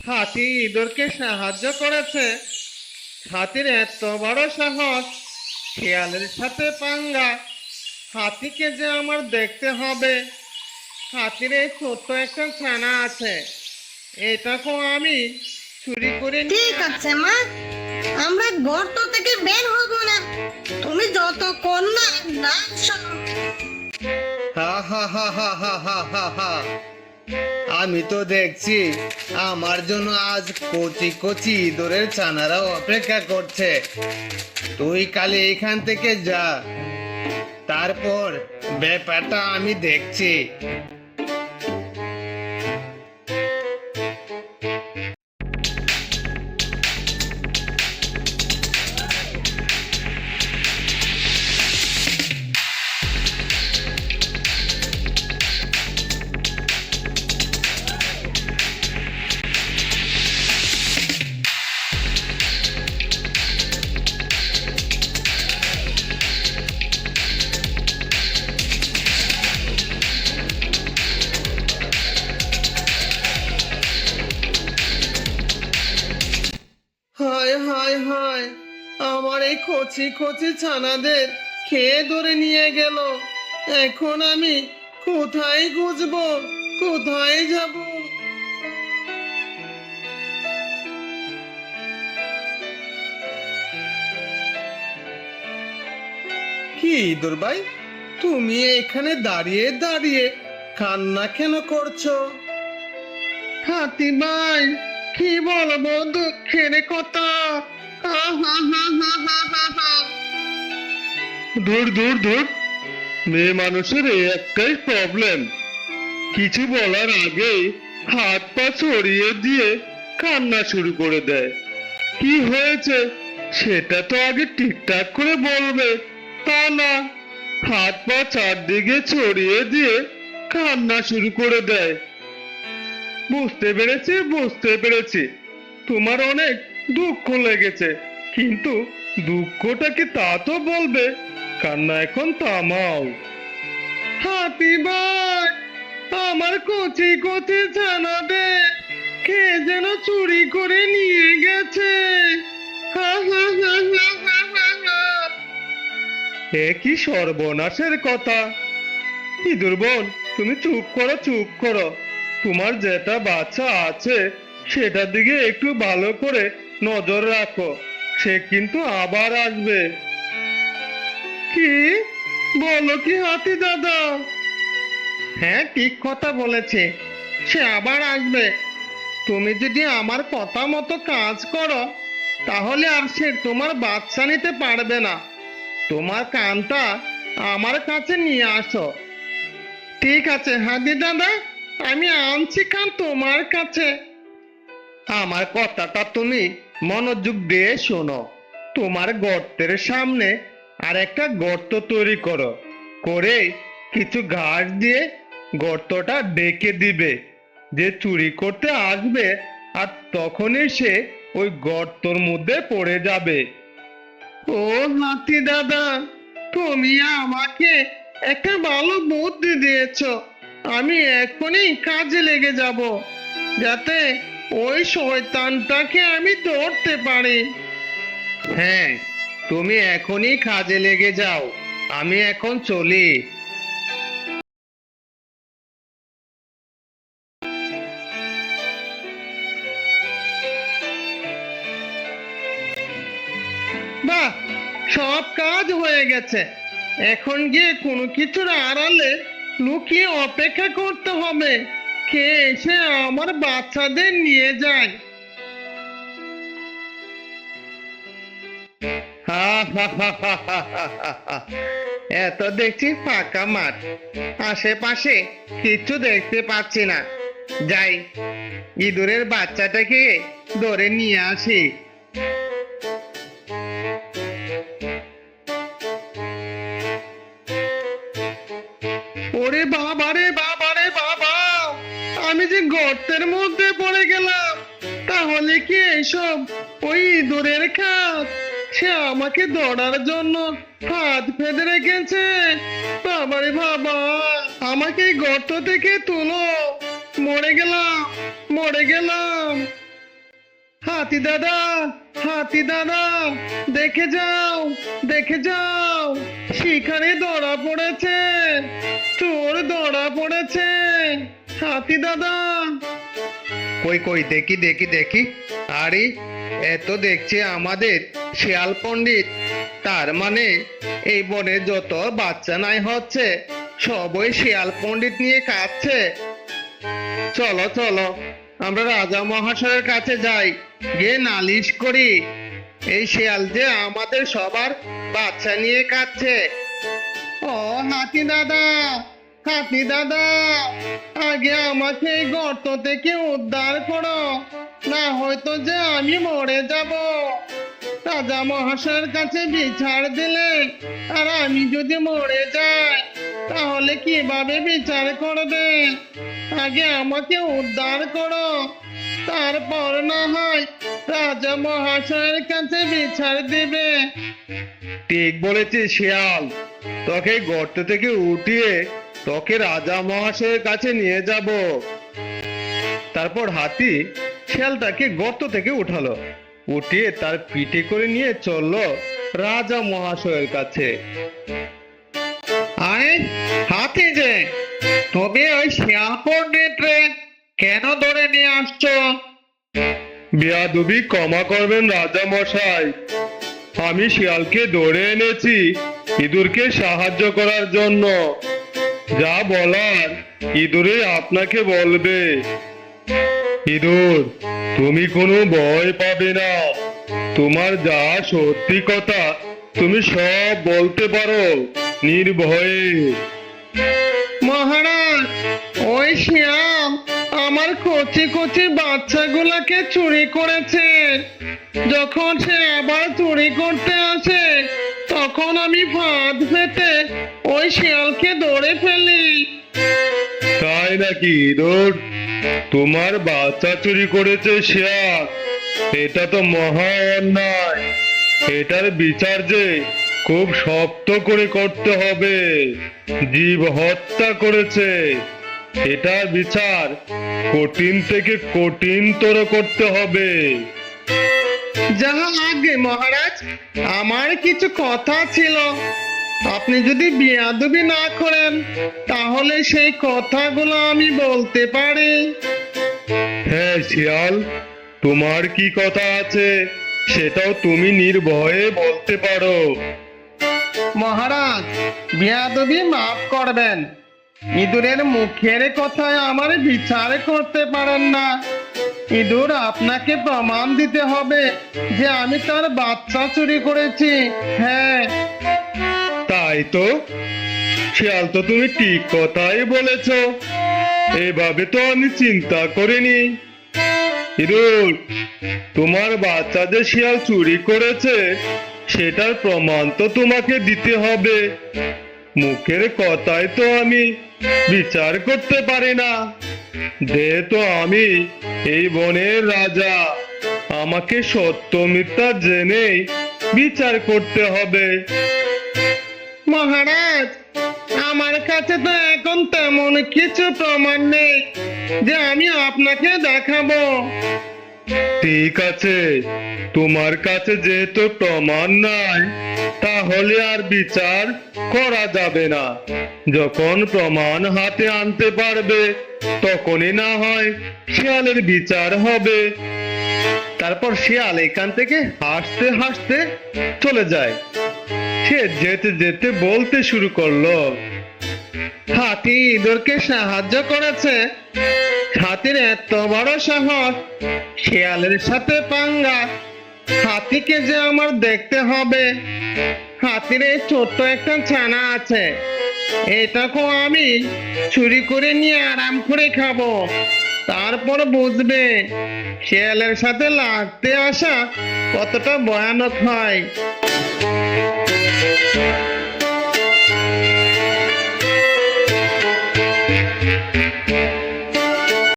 হাতি ইঁদুরকে সাহায্য করেছে। হাতির এত বড় সাহস, শিয়ালের সাথে পাঙ্গা। হাতিকে যে আমার দেখতে হবে। হাতির এই ছোট্ট একটা ছানা আছে, এটাকেও আমি চুরি করে ঠিক আছে মা, আমরা গর্ত থেকে বের হব না, তুমি যতক্ষণ না নাচছো। হা হা হা হা হা হা হা হা। আমি তো দেখছি আমার জন্য আজ কচি কচি ইঁদুরের ছানারাও অপেক্ষা করছে। তুই কালে এখান থেকে যা, তারপর ব্যাপারটা আমি দেখছি। হায় হায় হায়, আমার এই কচি কচি ছানাদের খেয়ে ধরে নিয়ে গেল। এখন আমি কোথায় খুঁজবো, কোথায় যাব? কি ইঁদুর ভাই, তুমি এখানে দাঁড়িয়ে দাঁড়িয়ে কান্না কেন করছো? হাতি ভাই, কি বলবো দুঃখের কথা। হা হা হা হা হা হা হা। দূর দূর দূর, মেয়ে মানুষের এই একটাই প্রবলেম, কিছু বলার আগেই হাত পা ছড়িয়ে দিয়ে কান্না শুরু করে দেয়। কি হয়েছে সেটা তো আগে ঠিকঠাক করে বলবে, তা না, হাত পা চারদিকে ছড়িয়ে দিয়ে কান্না শুরু করে দেয়। বুঝতে পেরেছি বুঝতে পেরেছি, তোমার অনেক দুঃখ লেগেছে, কিন্তু দুঃখটা কি তা তো বলবে, কান্না এখন থামাও। হাতি ভাই, আমার কচি কচি ছানাতে কে যেন চুরি করে নিয়ে গেছে। হা হা হা হা হা হা হা। এ কি সর্বনাশের কথা! ইঁদুর বোন, তুমি চুপ করো চুপ করো, তোমার যেটা বাচ্চা আছে সেটার দিকে একটু ভালো করে নজর রাখো, সে কিন্তু আবার আসবে। কি বলো কি হাতি দাদা? হ্যাঁ, ঠিক কথা বলেছে, সে আবার আসবে। তুমি যদি আমার কথা মতো কাজ করো, তাহলে আর সে তোমার বাচ্চা নিতে পারবে না। তোমার কানটা আমার কাছে নিয়ে আসো। ঠিক আছে হাতি দাদা, আমি আনছি কান তোমার কাছে। আমার কথাটা তুমি মনোযোগ দিয়ে শোনো। তোমার গর্তের সামনে আর একটা গর্ত তৈরি করো, করে কিছু ঘাস দিয়ে গর্তটা ডেকে দিবে। যে চুরি করতে আসবে আর তখনই সে ওই গর্তর মধ্যে পড়ে যাবে। ও হাতি দাদা, তুমি আমাকে একটা ভালো বুদ্ধি দিয়েছো। আমি এখনই কাজে লেগে যাব, যাতে ওই শয়তানটাকে আমি ধরতে পারি। হ্যাঁ, তুমি এখনই কাজে লেগে যাও, আমি এখন চলি। বাহ, সব কাজ হয়ে গেছে। এখন গিয়ে কোনো কিছুর আড়ালে লুকিয়ে অপেক্ষা করতে হবে, কে এসে আমার বাচ্চাদের নিয়ে যায়। হা হা হা হা হা হা হা হা। এত দেখছি ফাঁকা মাঠ, আশেপাশে কিচ্ছু দেখতে পাচ্ছি না। যাই, ইঁদুরের বাচ্চাটাকে ধরে নিয়ে আসি। ওরে বাবা রে বাবা রে বাবা, আমি যে গর্তের মধ্যে পড়ে গেলাম। তাহলে কি এসব ওই ইঁদুরের খাত? সে আমাকে ধরার জন্য হাত বেঁধে রেখেছে। বাবারে বাবা, আমাকে এই গর্ত থেকে তুলো, মরে গেলাম, মরে গেলাম। হাতি দাদা, হাতি দাদা, দেখে যাও, দেখে যাও, শিকারে ধরা পড়েছে, চোর ধরা পড়েছে, হাতি দাদা। কই কই দেখি দেখি দেখি, আরে এত দেখছি আমাদের শিয়াল পণ্ডিত, তার মানে এই বনে যত বাচ্চা নাই হচ্ছে সবই শিয়াল পণ্ডিত নিয়ে কাঁদছে। চলো চলো, আমরা রাজা মহাশয়ের কাছে যাই, গিয়ে নালিশ করি এই শিয়াল যে আমাদের সবার বাচ্চা নিয়ে কাঁদছে। ও হাতি দাদা, হাতি দাদা, আগে আমাকে এই গর্ত থেকে উদ্ধার করো, না হয়তো যে আমি মরে যাব। রাজা মহাশয়ের কাছে বিচার দিলে আর আমি যদি মরে যাই তাহলে কিভাবে বিচার করবে? আগে আমাকে উদ্ধার করো, তারপর না হয় রাজা মহাশয়ের কাছে বিচার দিবে। ঠিক বলেছিস শিয়াল, তোকে গর্ত থেকে উঠিয়ে তোকে রাজা মহাশয়ের কাছে নিয়ে যাব। তারপর হাতি শিয়ালটাকে গর্ত থেকে উঠালো, উঠিয়ে তার পিঠে করে নিয়ে চললো রাজা মহাশয়ের কাছে। আয় হাতি যে, তবে ওই শিয়াল পণ্ডিতরে কেন ধরে নিয়ে আসছো? বেয়াদবি ক্ষমা করবেন রাজা মশাই, আমি শিয়ালকে ধরে এনেছি ইঁদুরকে সাহায্য করার জন্য। যা বলার ইঁদুরে আপনাকে বলবে। ইঁদুর, তুমি কোনো ভয় পাবে না, তোমার যা সত্যি কথা তুমি সব বলতে পারো নির্ভয়ে। মহারাজ, ওই শিয়াল আমার কচি কচি বাচ্চাগুলাকে চুরি করেছে। যখন সে আবার চুরি করতে আসে তখন আমি ফাঁদ পেতে ওই শিয়ালকে ধরে ফেলি। তাই নাকি ইঁদুর? তোমার বাচ্চা চুরি করেছে শিয়াল, এটা তো মহা অন্যায়। এটার বিচার যে খুব শক্ত করে করতে হবে। জীব হত্যা করেছে, এটার বিচার কঠিন থেকে কঠিনতর করতে হবে। যাহা আগে মহারাজ, আমার কিছু কথা ছিল, আপনি যদি বেয়াদবি না করেন তাহলে সেই কথাগুলো আমি বলতে পারি। হ্যাঁ শিয়াল, তোমার কি কথা আছে সেটাও তুমি নির্ভয়ে বলতে পারো। মহারাজ, বেয়াদবি মাফ করবেন, ইঁদুরের মুখের কথায় আমার বিচার করতে পারেন না। ইঁদুর আপনাকে প্রমাণ দিতে হবে যে আমি তার বাচ্চা চুরি করেছি। হ্যাঁ। তাই তো, শিয়াল তো তুমি ঠিক কথাই বলেছ, এভাবে তো আমি চিন্তা করিনি। ইঁদুর, তোমার বাচ্চা যে শিয়াল চুরি করেছে সেটার প্রমাণ তো তোমাকে দিতে হবে। মুখের কথায় তো আমি বিচার করতে পারি না, যেহেতু আমি এই বনের রাজা, আমাকে সত্য মিথ্যা জেনে বিচার করতে হবে। মহারাজ, আমার কাছে তো এখন তেমন কিছু প্রমাণ নেই যে আমি আপনাকে দেখাবো। ঠিক আছে, তোমার কাছে যেহেতু প্রমাণ নাই তাহলে আর বিচার করা যাবে না। যখন প্রমাণ হাতে আনতে পারবে তখনই না হয় শিয়ালের বিচার হবে। তারপর শিয়াল এখান থেকে হাসতে হাসতে চলে যায়। সে যেতে যেতে বলতে শুরু করলো, হাতি ইঁদুরকে সাহায্য করেছে, হাতির এত বড় সাহস, শিয়ালের সাথে পাঙ্গা। হাতিকে যে আমার দেখতে হবে। হাতির এই ছোট্ট একটা ছানা আছে, এটাকেও আমি চুরি করে নিয়ে আরাম করে খাবো, তারপর বুঝবে শিয়ালের সাথে লাগতে আসা কতটা ভয়ানক হয়।